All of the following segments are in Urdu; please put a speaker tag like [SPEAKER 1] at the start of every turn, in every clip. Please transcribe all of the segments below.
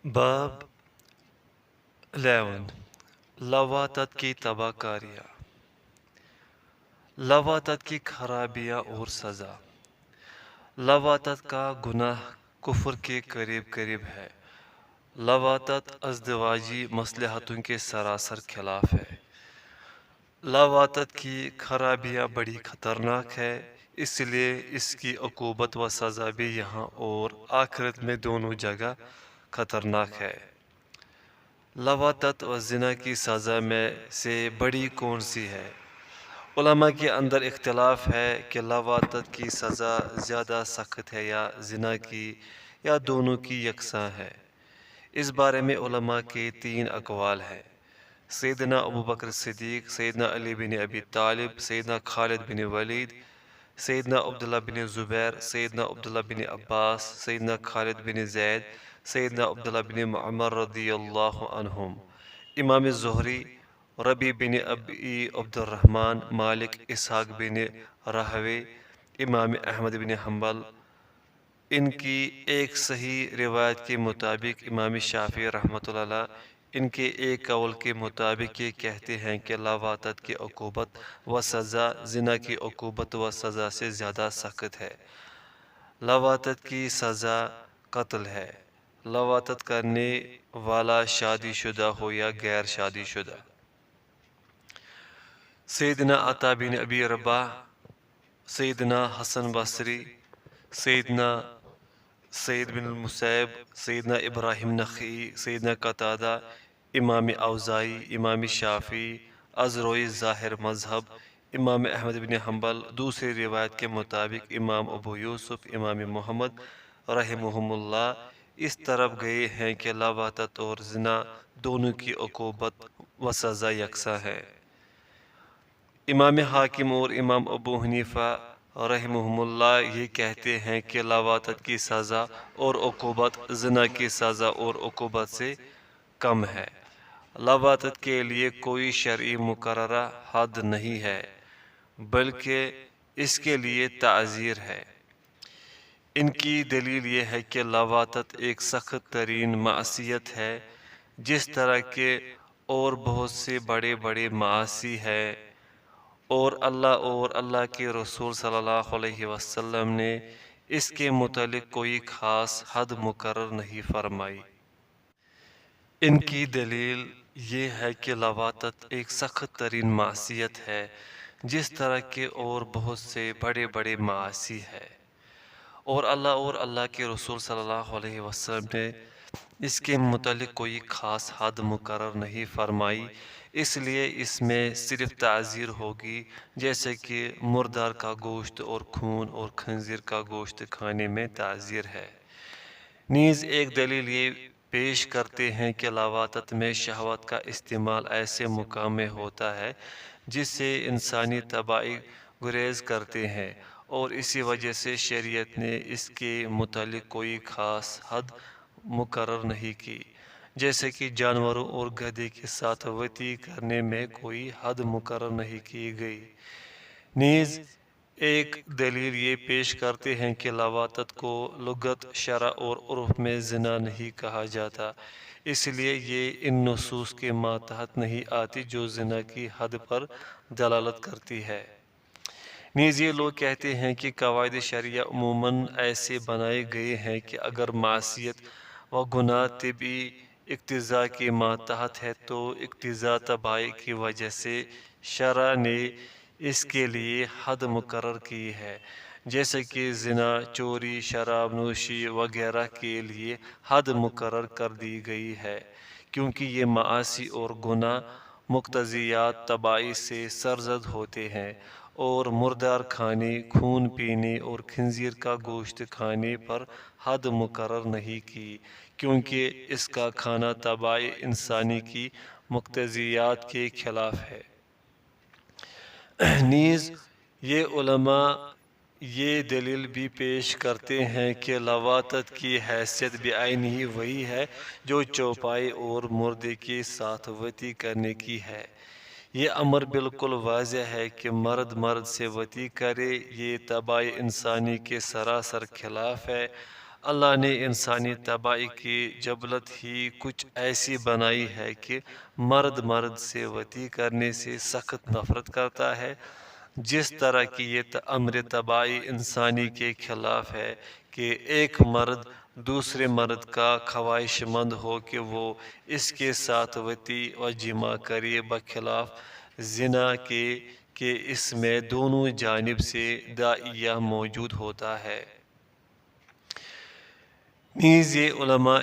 [SPEAKER 1] باب 11 لواطت کی تباہ کاریاں، لواطت کی خرابیاں اور سزا۔ لواطت کا گناہ کفر کے قریب قریب ہے۔ لواطت ازدواجی مصلحتوں کے سراسر خلاف ہے۔ لواطت کی خرابیاں بڑی خطرناک ہے، اس لیے اس کی عقوبت و سزا بھی یہاں اور آخرت میں دونوں جگہ خطرناک ہے۔ لواطت و زنا کی سزا میں سے بڑی کون سی ہے؟ علماء کے اندر اختلاف ہے کہ لواطت کی سزا زیادہ سخت ہے یا زنا کی، یا دونوں کی یکساں ہے۔ اس بارے میں علماء کے 3 اقوال ہیں۔ سیدنا ابوبکر صدیق، سیدنا علی بن ابی طالب، سیدنا خالد بن ولید، سیدنا عبداللہ بن زبیر، سیدنا عبداللہ بن عباس، سیدنا خالد بن زید، سیدنا عبداللہ بن عمر رضی اللہ عنہم، امام زہری، ربی بن ابی عبد الرحمن، مالک، اسحاق بن راہوے، امام احمد بن حنبل۔ ان کی ایک صحیح روایت کے مطابق امام شافعی رحمۃ اللہ علیہ، ان کے ایک قول کے مطابق یہ کہتے ہیں کہ لواطت کی عقوبت و سزا زنا کی عقوبت و سزا سے زیادہ سخت ہے۔ لواطت کی سزا قتل ہے، لواطت کرنے والا شادی شدہ ہو یا غیر شادی شدہ۔ سیدنا عطا بن ابی رباح، سیدنا حسن بصری، سیدنا سعید بن المسیب، سیدنا ابراہیم نخعی، سیدنا قتادہ، امام اوزاعی، امام شافعی از روئے ظاہر مذہب، امام احمد بن حنبل، دوسری روایت کے مطابق امام ابو یوسف، امام محمد رحمہم اللہ اس طرف گئے ہیں کہ لواطت اور زنا دونوں کی عقوبت و سزا یکساں ہے۔ امام حاکم اور امام ابو حنیفہ رحمہم اللہ یہ کہتے ہیں کہ لواطت کی سزا اور عقوبت زنا کی سزا اور عقوبت سے کم ہے۔ لواطت کے لیے کوئی شرعی مقررہ حد نہیں ہے، بلکہ اس کے لیے تعزیر ہے۔ ان کی دلیل یہ ہے کہ لواطت ایک سخت ترین معصیت ہے، جس طرح کے اور بہت سے بڑے بڑے معاصی ہیں، اور اللہ کے رسول صلی اللہ علیہ وسلم نے اس کے متعلق کوئی خاص حد مقرر نہیں فرمائی۔ ان کی دلیل یہ ہے کہ لواطت ایک سخت ترین معصیت ہے، جس طرح کے اور بہت سے بڑے بڑے معاصی ہے، اور اللہ کے رسول صلی اللہ علیہ وسلم نے اس کے متعلق کوئی خاص حد مقرر نہیں فرمائی، اس لیے اس میں صرف تعزیر ہوگی، جیسے کہ مردار کا گوشت اور خون اور خنزیر کا گوشت کھانے میں تعزیر ہے۔ نیز ایک دلیل یہ پیش کرتے ہیں کہ لواطت میں شہوت کا استعمال ایسے مقام میں ہوتا ہے جس سے انسانی طباعی گریز کرتے ہیں، اور اسی وجہ سے شریعت نے اس کے متعلق کوئی خاص حد مقرر نہیں کی، جیسے کہ جانوروں اور گدھے کے ساتھ وطی کرنے میں کوئی حد مقرر نہیں کی گئی۔ نیز ایک دلیل یہ پیش کرتے ہیں کہ لواطت کو لغت، شرع اور عرف میں زنا نہیں کہا جاتا، اس لیے یہ ان نصوص کے ماتحت نہیں آتی جو زنا کی حد پر دلالت کرتی ہے۔ نیز یہ لوگ کہتے ہیں کہ قواعد شرعیہ عموماً ایسے بنائے گئے ہیں کہ اگر معصیت و گناہ طبعی اقتضاء کے ماتحت ہے تو اقتضاء طباعی کی وجہ سے شرع نے اس کے لیے حد مقرر کی ہے، جیسے کہ زنا، چوری، شراب نوشی وغیرہ کے لیے حد مقرر کر دی گئی ہے، کیونکہ یہ معاصی اور گناہ مقتضیات طباعی سے سرزد ہوتے ہیں، اور مردار کھانے، خون پینے اور خنزیر کا گوشت کھانے پر حد مقرر نہیں کی، کیونکہ اس کا کھانا طباعی انسانی کی مقتضیات کے خلاف ہے۔ نیز یہ علماء یہ دلیل بھی پیش کرتے ہیں کہ لواطت کی حیثیت بعینہ وہی ہے جو چوپائی اور مردے کے ساتھ وطی کرنے کی ہے۔ یہ امر بالکل واضح ہے کہ مرد مرد سے وطی کرے، یہ طباعی انسانی کے سراسر خلاف ہے۔ اللہ نے انسانی تباہی کی جبلت ہی کچھ ایسی بنائی ہے کہ مرد مرد سے وطی کرنے سے سخت نفرت کرتا ہے، جس طرح کی یہ امر تباہی انسانی کے خلاف ہے کہ ایک مرد دوسرے مرد کا خواہش مند ہو کہ وہ اس کے ساتھ وطی و جمع کرے، بخلاف زنا کے کہ اس میں دونوں جانب سے داعیہ موجود ہوتا ہے۔ نیز یہ علماء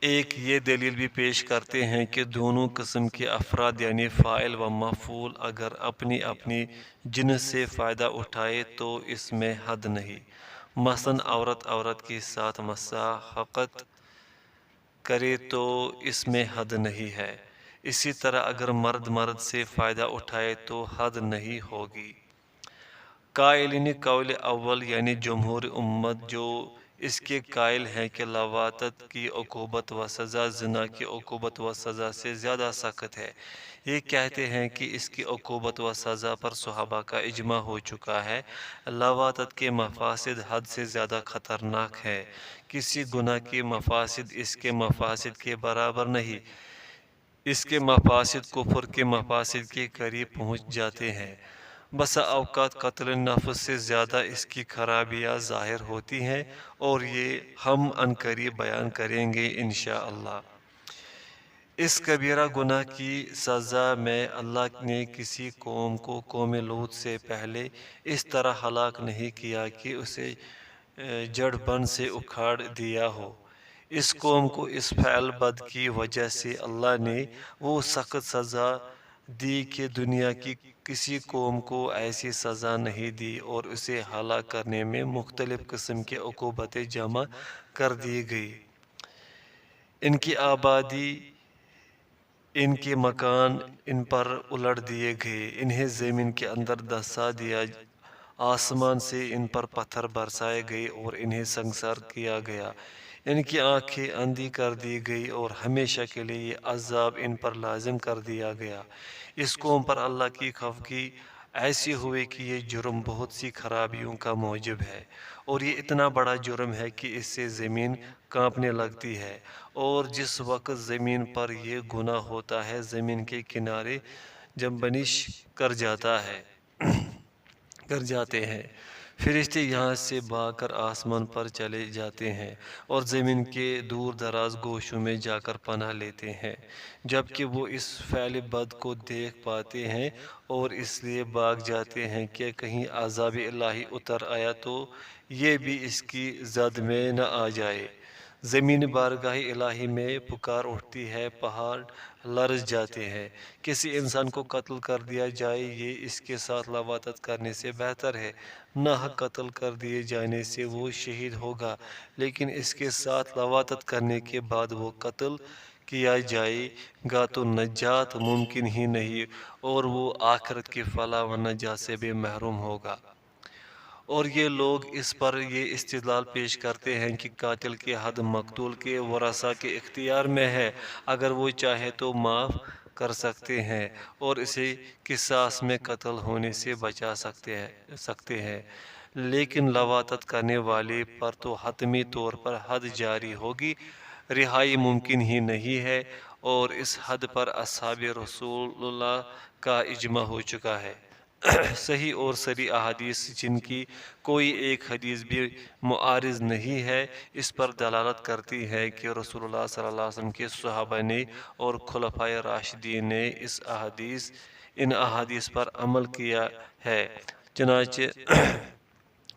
[SPEAKER 1] ایک یہ دلیل بھی پیش کرتے ہیں کہ دونوں قسم کے افراد یعنی فاعل و مفعول اگر اپنی اپنی جنس سے فائدہ اٹھائے تو اس میں حد نہیں، مثلا عورت عورت کے ساتھ مساحقت کرے تو اس میں حد نہیں ہے، اسی طرح اگر مرد مرد سے فائدہ اٹھائے تو حد نہیں ہوگی۔ قائلین قول اول یعنی جمہور امت جو اس کے قائل ہیں کہ لواطت کی عقوبت و سزا زنا کی عقوبت و سزا سے زیادہ سخت ہے، یہ کہتے ہیں کہ اس کی عقوبت و سزا پر صحابہ کا اجماع ہو چکا ہے۔ لواطت کے مفاسد حد سے زیادہ خطرناک ہے، کسی گناہ کے مفاسد اس کے مفاسد کے برابر نہیں، اس کے مفاسد کفر کے مفاسد کے قریب پہنچ جاتے ہیں۔ بسا اوقات قتل نفس سے زیادہ اس کی خرابیاں ظاہر ہوتی ہیں اور یہ ہم عنقریب بیان کریں گے انشاءاللہ۔ اس کبیرہ گناہ کی سزا میں اللہ نے کسی قوم کو قوم لوط سے پہلے اس طرح ہلاک نہیں کیا کہ اسے جڑ بن سے اکھاڑ دیا ہو۔ اس قوم کو اس فعل بد کی وجہ سے اللہ نے وہ سخت سزا دی کہ دنیا کی کسی قوم کو ایسی سزا نہیں دی اور اسے ہلاک کرنے میں مختلف قسم کی عقوبتیں جمع کر دی گئی۔ ان کی آبادی، ان کے مکان ان پر الٹ دیے گئے، انہیں زمین کے اندر دھسا دیا، آسمان سے ان پر پتھر برسائے گئے اور انہیں سنگسار کیا گیا، ان کی آنکھیں اندھی کر دی گئی اور ہمیشہ کے لیے یہ عذاب ان پر لازم کر دیا گیا۔ اس قوم پر اللہ کی خفگی ایسی ہوئی کہ یہ جرم بہت سی خرابیوں کا موجب ہے، اور یہ اتنا بڑا جرم ہے کہ اس سے زمین کانپنے لگتی ہے، اور جس وقت زمین پر یہ گناہ ہوتا ہے زمین کے کنارے جنبش کر جاتے ہیں، فرشتے یہاں سے بھاگ کر آسمان پر چلے جاتے ہیں اور زمین کے دور دراز گوشوں میں جا کر پناہ لیتے ہیں، جبکہ وہ اس فعل بد کو دیکھ پاتے ہیں اور اس لیے بھاگ جاتے ہیں کہ کہیں عذاب الہی اتر آیا تو یہ بھی اس کی زد میں نہ آ جائے۔ زمین بارگاہ الہی میں پکار اٹھتی ہے، پہاڑ لرز جاتے ہیں، کسی انسان کو قتل کر دیا جائے یہ اس کے ساتھ لواطت کرنے سے بہتر ہے، ناحق قتل کر دیے جانے سے وہ شہید ہوگا، لیکن اس کے ساتھ لواطت کرنے کے بعد وہ قتل کیا جائے گا تو نجات ممکن ہی نہیں اور وہ آخرت کی فلاح و نجات سے بھی محروم ہوگا۔ اور یہ لوگ اس پر یہ استدلال پیش کرتے ہیں کہ قاتل کی حد مقتول کے ورثاء کے اختیار میں ہے، اگر وہ چاہے تو معاف کر سکتے ہیں اور اسے قصاص میں قتل ہونے سے بچا سکتے ہیں، لیکن لواطت کرنے والے پر تو حتمی طور پر حد جاری ہوگی، رہائی ممکن ہی نہیں ہے، اور اس حد پر اصحاب رسول اللہ کا اجماع ہو چکا ہے۔ صحیح اور صریح احادیث جن کی کوئی ایک حدیث بھی معارض نہیں ہے اس پر دلالت کرتی ہے کہ رسول اللہ صلی اللہ علیہ وسلم کے صحابہ نے اور خلفائے راشدین نے ان احادیث پر عمل کیا ہے۔ چنانچہ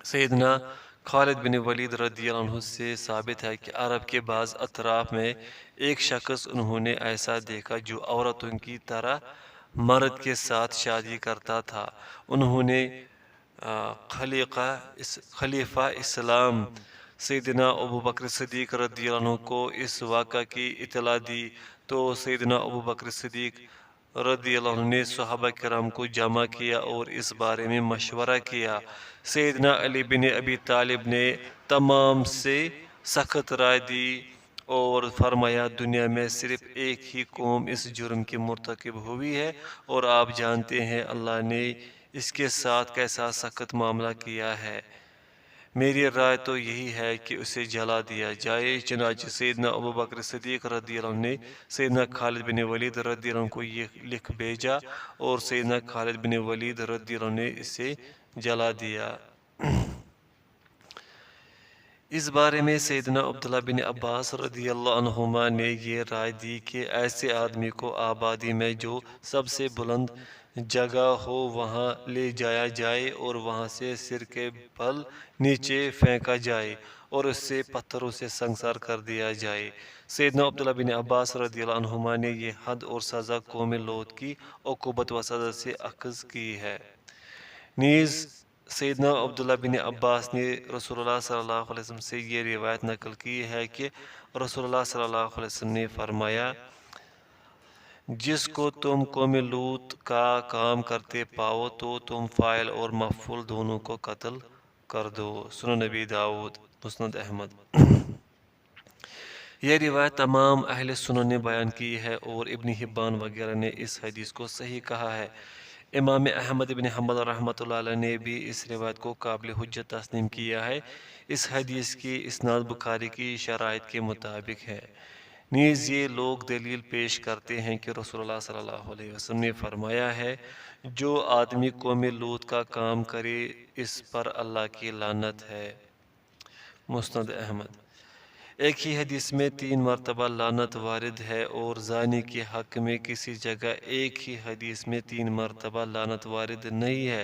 [SPEAKER 1] سیدنا خالد بن ولید رضی اللہ عنہ سے ثابت ہے کہ عرب کے بعض اطراف میں ایک شخص انہوں نے ایسا دیکھا جو عورتوں کی طرح مرد کے ساتھ شادی کرتا تھا، انہوں نے خلیفہ اسلام سیدنا ابوبکر صدیق رضی اللہ عنہ کو اس واقعہ کی اطلاع دی تو سیدنا ابوبکر صدیق رضی اللہ عنہ نے صحابہ کرام کو جمع کیا اور اس بارے میں مشورہ کیا۔ سیدنا علی بن ابی طالب نے تمام سے سخت رائے دی اور فرمایا دنیا میں صرف ایک ہی قوم اس جرم کی مرتکب ہوئی ہے اور آپ جانتے ہیں اللہ نے اس کے ساتھ کیسا سخت معاملہ کیا ہے۔ میری رائے تو یہی ہے کہ اسے جلا دیا جائے۔ چنانچہ سیدنا ابو بکر صدیق رضی اللہ عنہ نے سیدنا خالد بن ولید رضی اللہ عنہ کو یہ لکھ بھیجا اور سیدنا خالد بن ولید رضی اللہ عنہ نے اسے جلا دیا۔ اس بارے میں سیدنا عبداللہ بن عباس رضی اللہ عنہما نے یہ رائے دی کہ ایسے آدمی کو آبادی میں جو سب سے بلند جگہ ہو وہاں لے جایا جائے اور وہاں سے سر کے بل نیچے پھینکا جائے اور اس سے پتھروں سے سنگسار کر دیا جائے۔ سیدنا عبداللہ بن عباس رضی اللہ عنہما نے یہ حد اور سزا قوم لوط کی عقوبت و سزا سے اخذ کی ہے۔ نیز سیدنا عبداللہ بن عباس نے رسول اللہ صلی اللہ علیہ وسلم سے یہ روایت نقل کی ہے کہ رسول اللہ صلی اللہ علیہ وسلم نے فرمایا، جس کو تم قوم لوط کا کام کرتے پاؤ تو تم فاعل اور مفعول دونوں کو قتل کر دو۔ سنن نبی داؤد، مسند احمد۔ یہ روایت تمام اہل سنن نے بیان کی ہے اور ابن حبان وغیرہ نے اس حدیث کو صحیح کہا ہے۔ امام احمد بن حنبل رحمۃ اللہ علیہ نے بھی اس روایت کو قابل حجت تسلیم کیا ہے۔ اس حدیث کی اسناد بخاری کی شرائط کے مطابق ہے۔ نیز یہ لوگ دلیل پیش کرتے ہیں کہ رسول اللہ صلی اللہ علیہ وسلم نے فرمایا ہے، جو آدمی قوم لوط کا کام کرے اس پر اللہ کی لعنت ہے۔ مسند احمد۔ ایک ہی حدیث میں 3 مرتبہ لعنت وارد ہے اور زانی کے حق میں کسی جگہ ایک ہی حدیث میں 3 مرتبہ لعنت وارد نہیں ہے۔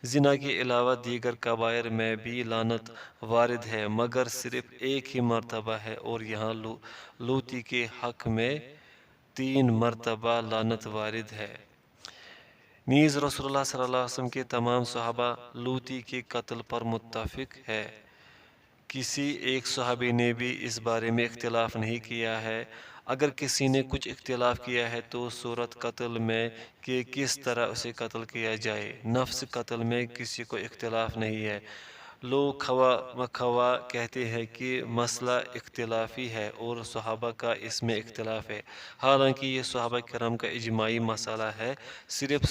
[SPEAKER 1] زنا کے علاوہ دیگر کبائر میں بھی لعنت وارد ہے مگر صرف ایک ہی مرتبہ ہے اور یہاں لوطی کے حق میں 3 مرتبہ لعنت وارد ہے۔ نیز رسول اللہ صلی اللہ علیہ وسلم کے تمام صحابہ لوطی کے قتل پر متفق ہے۔ کسی ایک صحابی نے بھی اس بارے میں اختلاف نہیں کیا ہے۔ اگر کسی نے کچھ اختلاف کیا ہے تو صورت قتل میں کہ کس طرح اسے قتل کیا جائے۔ نفس قتل میں کسی کو اختلاف نہیں ہے۔ لوگ خواہ مخواہ کہتے ہیں کہ مسئلہ اختلافی ہے اور صحابہ کا اس میں اختلاف ہے، حالانکہ یہ صحابہ کرام کا اجماعی مسئلہ ہے، صرف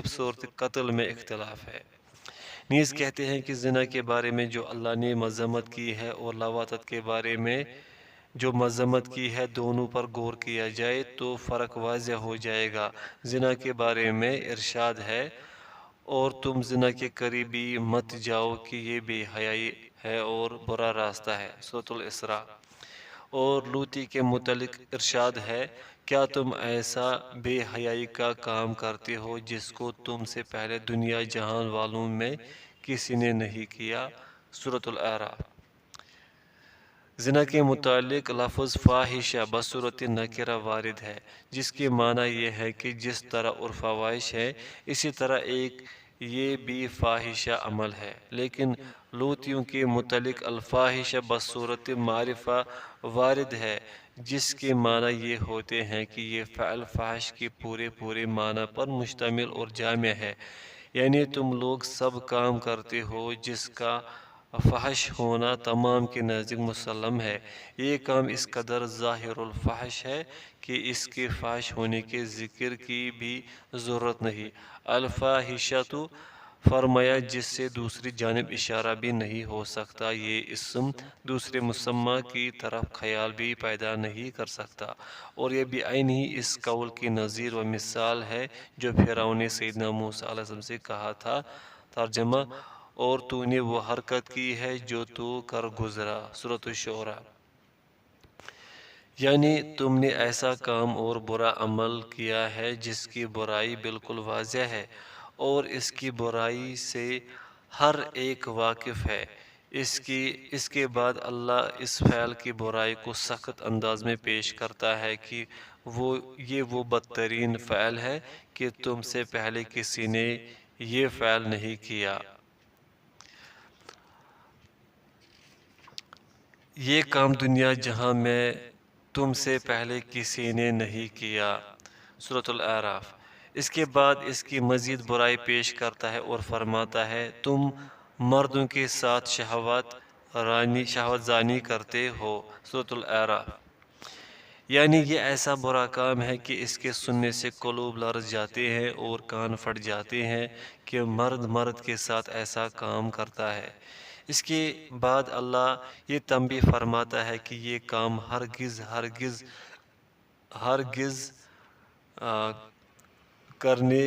[SPEAKER 1] صورت قتل میں اختلاف ہے۔ نیز کہتے ہیں کہ زنا کے بارے میں جو اللہ نے مذمت کی ہے اور لواطت کے بارے میں جو مذمت کی ہے دونوں پر غور کیا جائے تو فرق واضح ہو جائے گا۔ زنا کے بارے میں ارشاد ہے، اور تم زنا کے قریبی مت جاؤ کہ یہ بے حیائی ہے اور برا راستہ ہے، سورۃ الاسراء۔ اور لوطی کے متعلق ارشاد ہے، کیا تم ایسا بے حیائی کا کام کرتے ہو جس کو تم سے پہلے دنیا جہان والوں میں کسی نے نہیں کیا، سورۃ الاعراف۔ زنا کے متعلق لفظ فاحشہ بصورت نکرہ وارد ہے، جس کی معنی یہ ہے کہ جس طرح اور فواحش ہے اسی طرح ایک یہ بھی فاحشہ عمل ہے، لیکن لوطیوں کے متعلق الفاحشہ بصورت معرفہ وارد ہے، جس کے معنی یہ ہوتے ہیں کہ یہ فعل فحش کے پورے معنی پر مشتمل اور جامع ہے، یعنی تم لوگ سب کام کرتے ہو جس کا فحش ہونا تمام کے نزدیک مسلم ہے۔ یہ کام اس قدر ظاہر الفحش ہے کہ اس کے فحش ہونے کے ذکر کی بھی ضرورت نہیں۔ الفاحشۃ فرمایا جس سے دوسری جانب اشارہ بھی نہیں ہو سکتا، یہ اسم دوسرے مسمى کی طرف خیال بھی پیدا نہیں کر سکتا، اور یہ بعین ہی اس قول کی نظیر و مثال ہے جو فرعون نے سیدنا موسیٰ علیہ السلام سے کہا تھا۔ ترجمہ، اور تو نے وہ حرکت کی ہے جو تو کر گزرا، سورۃ الشعراء۔ یعنی تم نے ایسا کام اور برا عمل کیا ہے جس کی برائی بالکل واضح ہے اور اس کی برائی سے ہر ایک واقف ہے۔ اس کے بعد اللہ اس فعل کی برائی کو سخت انداز میں پیش کرتا ہے کہ یہ وہ بدترین فعل ہے کہ تم سے پہلے کسی نے یہ فعل نہیں کیا۔ یہ کام دنیا جہاں میں تم سے پہلے کسی نے نہیں کیا، سورۃ الاعراف۔ اس کے بعد اس کی مزید برائی پیش کرتا ہے اور فرماتا ہے، تم مردوں کے ساتھ شہوت زانی کرتے ہو، سورۃ الاعراف۔ یعنی یہ ایسا برا کام ہے کہ اس کے سننے سے قلوب لرز جاتے ہیں اور کان پھٹ جاتے ہیں کہ مرد مرد کے ساتھ ایسا کام کرتا ہے۔ اس کے بعد اللہ یہ تنبیہ فرماتا ہے کہ یہ کام ہرگز ہرگز ہرگز کرنے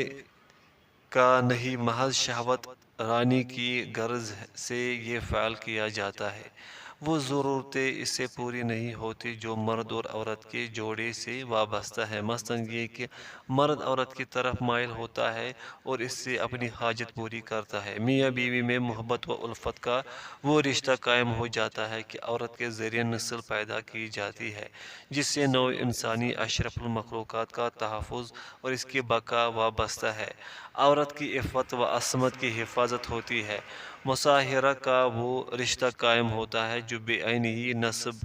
[SPEAKER 1] کا نہیں، محض شہوت رانی کی غرض سے یہ فعل کیا جاتا ہے۔ وہ ضرورتیں اس سے پوری نہیں ہوتی جو مرد اور عورت کے جوڑے سے وابستہ ہے، مثلاً یہ کہ مرد عورت کی طرف مائل ہوتا ہے اور اس سے اپنی حاجت پوری کرتا ہے۔ میاں بیوی میں محبت و الفت کا وہ رشتہ قائم ہو جاتا ہے کہ عورت کے ذریعے نسل پیدا کی جاتی ہے، جس سے نوع انسانی اشرف المخلوقات کا تحفظ اور اس کی بقا وابستہ ہے۔ عورت کی عفت و عصمت کی حفاظت ہوتی ہے۔ مصاہرہ کا وہ رشتہ قائم ہوتا ہے جو بے عینی نسب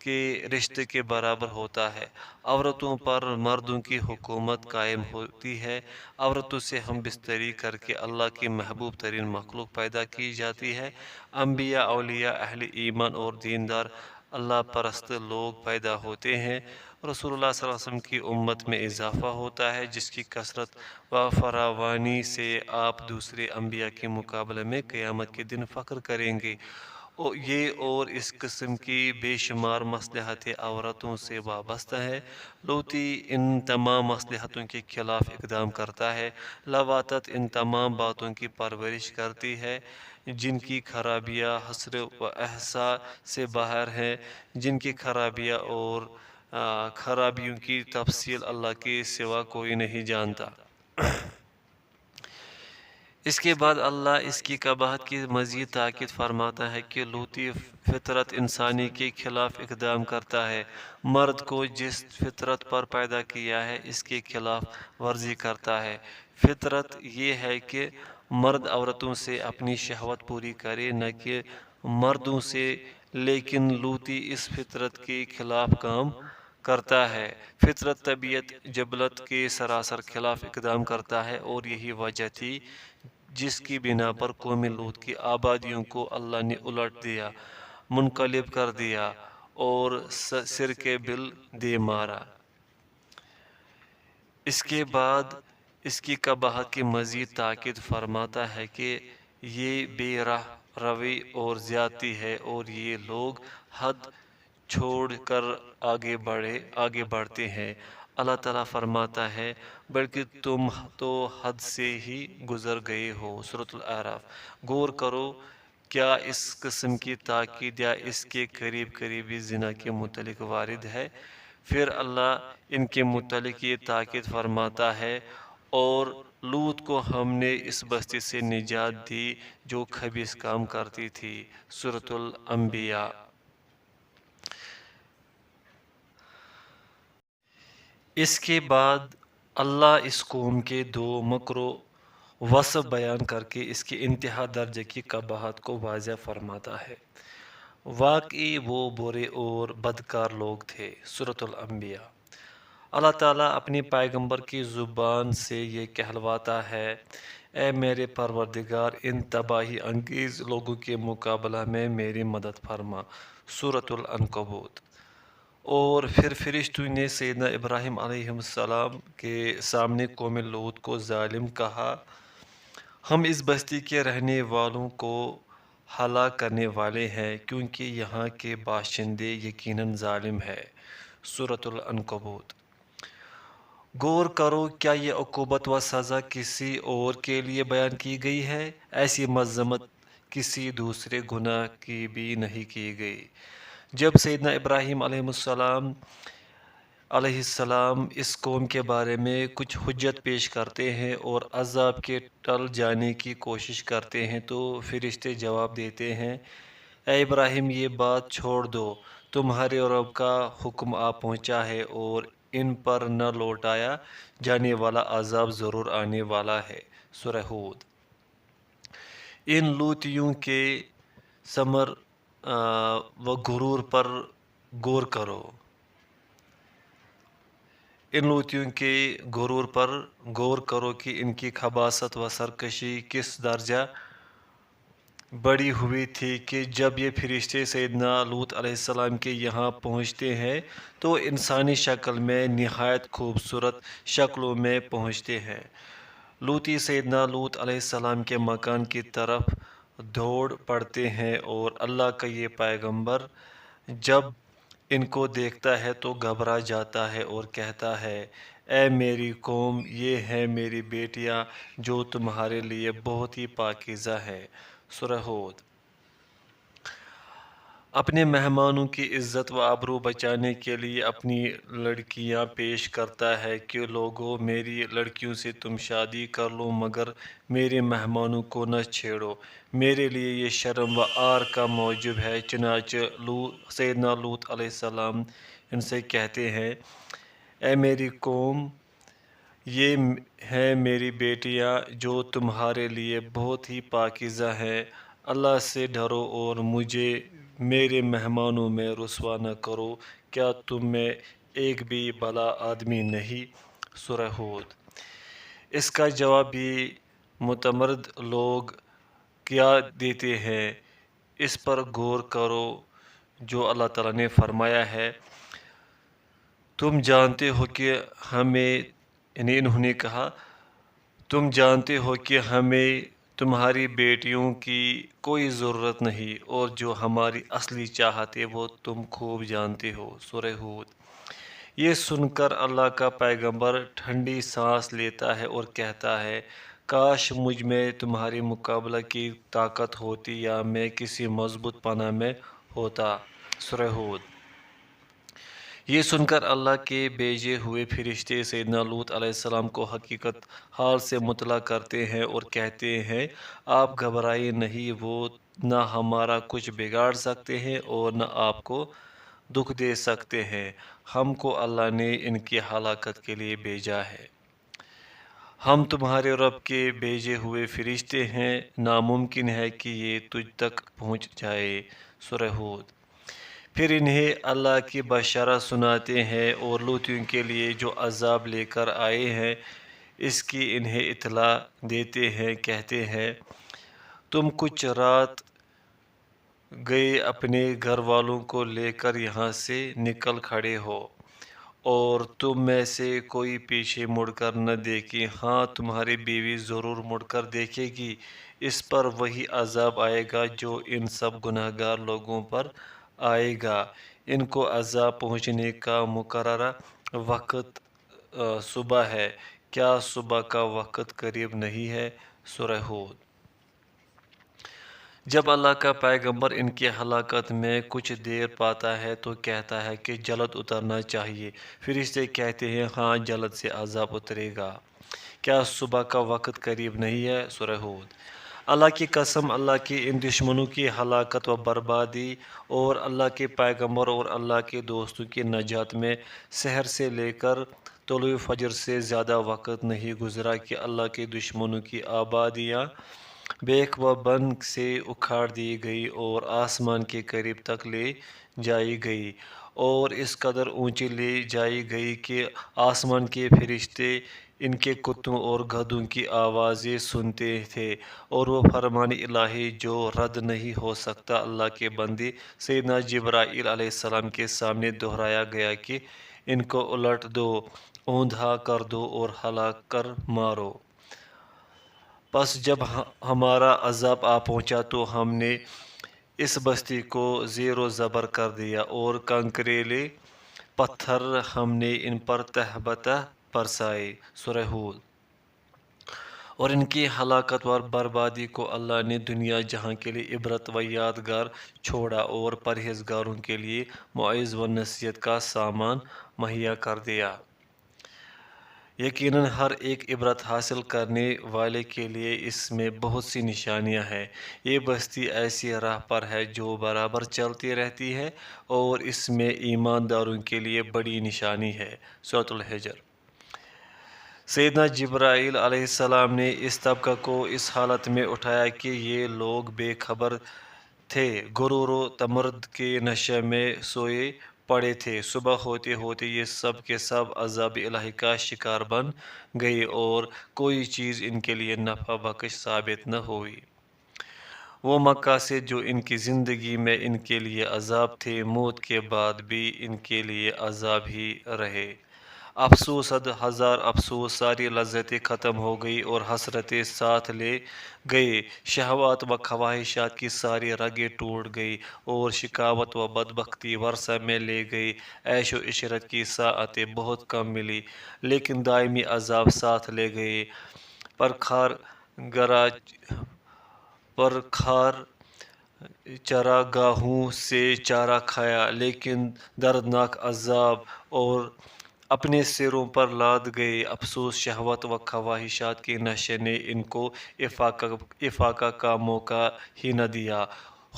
[SPEAKER 1] کے رشتے کے برابر ہوتا ہے۔ عورتوں پر مردوں کی حکومت قائم ہوتی ہے۔ عورتوں سے ہم بستری کر کے اللہ کی محبوب ترین مخلوق پیدا کی جاتی ہے۔ انبیاء، اولیاء، اہل ایمان اور دیندار اللہ پرست لوگ پیدا ہوتے ہیں۔ رسول اللہ صلی اللہ علیہ وسلم کی امت میں اضافہ ہوتا ہے، جس کی کثرت و فراوانی سے آپ دوسرے انبیاء کے مقابلے میں قیامت کے دن فخر کریں گے۔ یہ اور اس قسم کی بے شمار مصلحتیں عورتوں سے وابستہ ہے۔ لوطی ان تمام مصلحتوں کے خلاف اقدام کرتا ہے۔ لواطت ان تمام باتوں کی پرورش کرتی ہے جن کی خرابیاں حصر و احصاء سے باہر ہیں، جن کی خرابیاں اور خرابیوں کی تفصیل اللہ کے سوا کوئی نہیں جانتا۔ اس کے بعد اللہ اس کی قباحت کی مزید تاکید فرماتا ہے کہ لوطی فطرت انسانی کے خلاف اقدام کرتا ہے، مرد کو جس فطرت پر پیدا کیا ہے اس کے خلاف ورزی کرتا ہے۔ فطرت یہ ہے کہ مرد عورتوں سے اپنی شہوت پوری کرے، نہ کہ مردوں سے، لیکن لوطی اس فطرت کے خلاف کام کرتا ہے۔ فطرت طبیعت جبلت کے سراسر خلاف اقدام کرتا ہے، اور یہی وجہ تھی جس کی بنا پر قوم لوط کی آبادیوں کو اللہ نے الٹ دیا، منقلب کر دیا اور سر کے بل دے مارا۔ اس کے بعد اس کی قباحت کی مزید تاکید فرماتا ہے کہ یہ بے راہ روی اور زیادتی ہے، اور یہ لوگ حد چھوڑ کر آگے بڑھتے ہیں۔ اللہ تعالیٰ فرماتا ہے بلکہ تم تو حد سے ہی گزر گئے ہو۔ سورۃ الاعراف۔ غور کرو، کیا اس قسم کی تاکید یا اس کے قریبی زنا کے متعلق وارد ہے؟ پھر اللہ ان کے متعلق یہ تاکید فرماتا ہے اور لوط کو ہم نے اس بستی سے نجات دی جو خبیث کام کرتی تھی۔ سورۃ الانبیاء۔ اس کے بعد اللہ اس قوم کے دو مکر و وصف بیان کر کے اس کی انتہا درجے کی قباحت کو واضح فرماتا ہے۔ واقعی وہ برے اور بدکار لوگ تھے۔ سورۃ الانبیاء۔ اللہ تعالیٰ اپنی پیغمبر کی زبان سے یہ کہلواتا ہے، اے میرے پروردگار، ان تباہی انگیز لوگوں کے مقابلہ میں میری مدد فرما۔ سورۃ العنکبوت۔ اور پھر فرشتوں نے سیدنا ابراہیم علیہ السلام کے سامنے قوم لوط کو ظالم کہا، ہم اس بستی کے رہنے والوں کو ہلاک کرنے والے ہیں، کیونکہ یہاں کے باشندے یقیناً ظالم ہے۔ سورۃ العنکبوت۔ غور کرو، کیا یہ عقوبت و سزا کسی اور کے لیے بیان کی گئی ہے؟ ایسی مذمت کسی دوسرے گناہ کی بھی نہیں کی گئی۔ جب سیدنا ابراہیم علیہ السلام اس قوم کے بارے میں کچھ حجت پیش کرتے ہیں اور عذاب کے ٹل جانے کی کوشش کرتے ہیں تو فرشتے جواب دیتے ہیں، اے ابراہیم، یہ بات چھوڑ دو، تمہارے رب کا حکم آ پہنچا ہے اور ان پر نہ لوٹایا جانے والا عذاب ضرور آنے والا ہے۔ سورہ ہود۔ ان لوطیوں کے ثمر و غرور پر غور کرو۔ ان لوطیوں کے غرور پر غور کرو کہ ان کی خباثت و سرکشی کس درجہ بڑی ہوئی تھی کہ جب یہ فرشتے سیدنا لوط علیہ السلام کے یہاں پہنچتے ہیں تو انسانی شکل میں نہایت خوبصورت شکلوں میں پہنچتے ہیں۔ لوطی سیدنا لوط علیہ السلام کے مکان کی طرف دوڑ پڑتے ہیں اور اللہ کا یہ پیغمبر جب ان کو دیکھتا ہے تو گھبرا جاتا ہے اور کہتا ہے، اے میری قوم، یہ ہیں میری بیٹیاں جو تمہارے لیے بہت ہی پاکیزہ ہے۔ سورہ ہود۔ اپنے مہمانوں کی عزت و آبرو بچانے کے لیے اپنی لڑکیاں پیش کرتا ہے کہ لوگو، میری لڑکیوں سے تم شادی کر لو مگر میرے مہمانوں کو نہ چھیڑو، میرے لیے یہ شرم و عار کا موجب ہے۔ چنانچہ سیدنا لوط علیہ السلام ان سے کہتے ہیں، اے میری قوم، یہ ہیں میری بیٹیاں جو تمہارے لیے بہت ہی پاکیزہ ہیں، اللہ سے ڈرو اور مجھے میرے مہمانوں میں رسوا نہ کرو، کیا تم میں ایک بھی بھلا آدمی نہیں؟ سورہ ہود۔ اس کا جواب بھی متمرد لوگ کیا دیتے ہیں، اس پر غور کرو جو اللہ تعالیٰ نے فرمایا ہے، تم جانتے ہو کہ ہمیں، یعنی انہوں نے کہا، تم جانتے ہو کہ ہمیں تمہاری بیٹیوں کی کوئی ضرورت نہیں، اور جو ہماری اصلی چاہت ہے وہ تم خوب جانتے ہو۔ سورہ ہود۔ یہ سن کر اللہ کا پیغمبر ٹھنڈی سانس لیتا ہے اور کہتا ہے، کاش مجھ میں تمہاری مقابلہ کی طاقت ہوتی یا میں کسی مضبوط پناہ میں ہوتا۔ سورہ ہود۔ یہ سن کر اللہ کے بھیجے ہوئے فرشتے سیدنا لوط علیہ السلام کو حقیقت حال سے مطلع کرتے ہیں اور کہتے ہیں، آپ گھبرائیں نہیں، وہ نہ ہمارا کچھ بگاڑ سکتے ہیں اور نہ آپ کو دکھ دے سکتے ہیں، ہم کو اللہ نے ان کی ہلاکت کے لیے بھیجا ہے۔ ہم تمہارے رب کے بھیجے ہوئے فرشتے ہیں، ناممکن ہے کہ یہ تجھ تک پہنچ جائے۔ سورہ ہود۔ پھر انہیں اللہ کی بشارت سناتے ہیں اور لوطیوں کے لیے جو عذاب لے کر آئے ہیں اس کی انہیں اطلاع دیتے ہیں، کہتے ہیں، تم کچھ رات گئے اپنے گھر والوں کو لے کر یہاں سے نکل کھڑے ہو، اور تم میں سے کوئی پیچھے مڑ کر نہ دیکھے، ہاں تمہاری بیوی ضرور مڑ کر دیکھے گی، اس پر وہی عذاب آئے گا جو ان سب گناہ گار لوگوں پر آئے گا۔ ان کو عذاب پہنچنے کا مقررہ وقت صبح ہے، کیا صبح کا وقت قریب نہیں ہے؟ سورہ ہود۔ جب اللہ کا پیغمبر ان کی ہلاکت میں کچھ دیر پاتا ہے تو کہتا ہے کہ جلد اترنا چاہیے، فرشتے کہتے ہیں، ہاں جلد سے عذاب اترے گا، کیا صبح کا وقت قریب نہیں ہے؟ سورہ ہود۔ اللہ کی قسم، اللہ کے ان دشمنوں کی ہلاکت و بربادی اور اللہ کے پیغمبر اور اللہ کے دوستوں کی نجات میں سحر سے لے کر طلوع فجر سے زیادہ وقت نہیں گزرا کہ اللہ کے دشمنوں کی آبادیاں بیک و بن سے اکھاڑ دی گئی اور آسمان کے قریب تک لے جائی گئی، اور اس قدر اونچی لے جائی گئی کہ آسمان کے فرشتے ان کے کتوں اور گدھوں کی آوازیں سنتے تھے، اور وہ فرمان الہی جو رد نہیں ہو سکتا اللہ کے بندے سیدنا جبرائیل علیہ السلام کے سامنے دہرایا گیا کہ ان کو الٹ دو، اوندھا کر دو اور ہلاک کر مارو۔ پس جب ہمارا عذاب آ پہنچا تو ہم نے اس بستی کو زیر و زبر کر دیا اور کنکریلے پتھر ہم نے ان پر تہ بتہ برسائے۔ سورہ ہود۔ اور ان کی ہلاکت و بربادی کو اللہ نے دنیا جہاں کے لیے عبرت و یادگار چھوڑا اور پرہیزگاروں کے لیے موعظ و نصیحت کا سامان مہیا کر دیا۔ یقیناً ہر ایک عبرت حاصل کرنے والے کے لیے اس میں بہت سی نشانیاں ہیں۔ یہ بستی ایسی راہ پر ہے جو برابر چلتی رہتی ہے اور اس میں ایمانداروں کے لیے بڑی نشانی ہے۔ سورۃ الحجر۔ سیدنا جبرائیل علیہ السلام نے اس طبقہ کو اس حالت میں اٹھایا کہ یہ لوگ بے خبر تھے، غرور و تمرد کے نشے میں سوئے پڑے تھے۔ صبح ہوتے ہوتے یہ سب کے سب عذاب الہی کا شکار بن گئے اور کوئی چیز ان کے لیے نفع بخش ثابت نہ ہوئی۔ وہ مکہ سے جو ان کی زندگی میں ان کے لیے عذاب تھے، موت کے بعد بھی ان کے لیے عذاب ہی رہے۔ افسوس، حد ہزار افسوس، ساری لذتیں ختم ہو گئی اور حسرتیں ساتھ لے گئے، شہوات و خواہشات کی ساری رگیں ٹوٹ گئی اور شقاوت و بدبختی ورثہ میں لے گئی۔ عیش و عشرت کی ساعتیں بہت کم ملی، لیکن دائمی عذاب ساتھ لے گئے۔ پرخار گرا پرخار چراگاہوں سے چارہ کھایا، لیکن دردناک عذاب اور اپنے سروں پر لاد گئے۔ افسوس، شہوت و خواہشات کے نشے نے ان کو افاقہ کا موقع ہی نہ دیا۔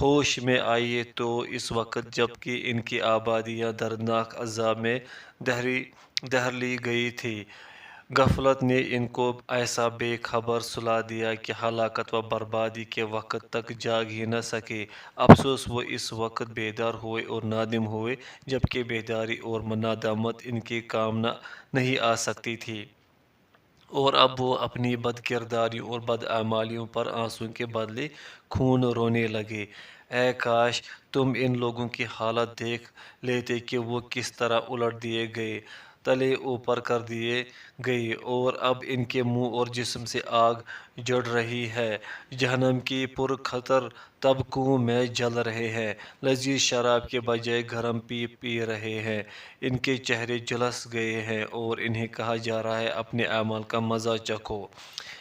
[SPEAKER 1] ہوش میں آئے تو اس وقت جب کہ ان کی آبادیاں دردناک عذاب میں دہر لی گئی تھی۔ غفلت نے ان کو ایسا بے خبر سلا دیا کہ ہلاکت و بربادی کے وقت تک جاگ ہی نہ سکے۔ افسوس، وہ اس وقت بیدار ہوئے اور نادم ہوئے جبکہ بیداری اور ندامت ان کے کام نہیں آ سکتی تھی، اور اب وہ اپنی بد کرداریوں اور بد اعمالیوں پر آنسوں کے بدلے خون رونے لگے۔ اے کاش تم ان لوگوں کی حالت دیکھ لیتے کہ وہ کس طرح الٹ دیے گئے، تلے اوپر کر دیے گئے، اور اب ان کے منہ اور جسم سے آگ جڑ رہی ہے، جہنم کی پرخطر تبکوں میں جل رہے ہیں، لذیذ شراب کے بجائے گرم پی رہے ہیں، ان کے چہرے جھلس گئے ہیں اور انہیں کہا جا رہا ہے اپنے اعمال کا مزہ چکھو،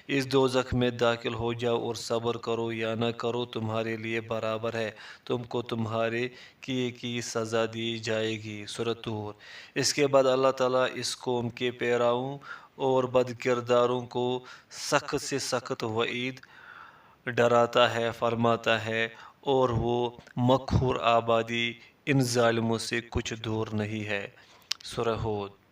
[SPEAKER 1] اس دوزخ میں داخل ہو جاؤ اور صبر کرو یا نہ کرو تمہارے لیے برابر ہے، تم کو تمہارے کیے کی سزا دی جائے گی۔ سورۃ طور۔ اس کے بعد اللہ تعالیٰ اس قوم کے پیراؤں اور بد کرداروں کو سخت سے سخت وعید ڈراتا ہے، فرماتا ہے، اور وہ مقہور آبادی ان ظالموں سے کچھ دور نہیں ہے۔ سورہ ہود۔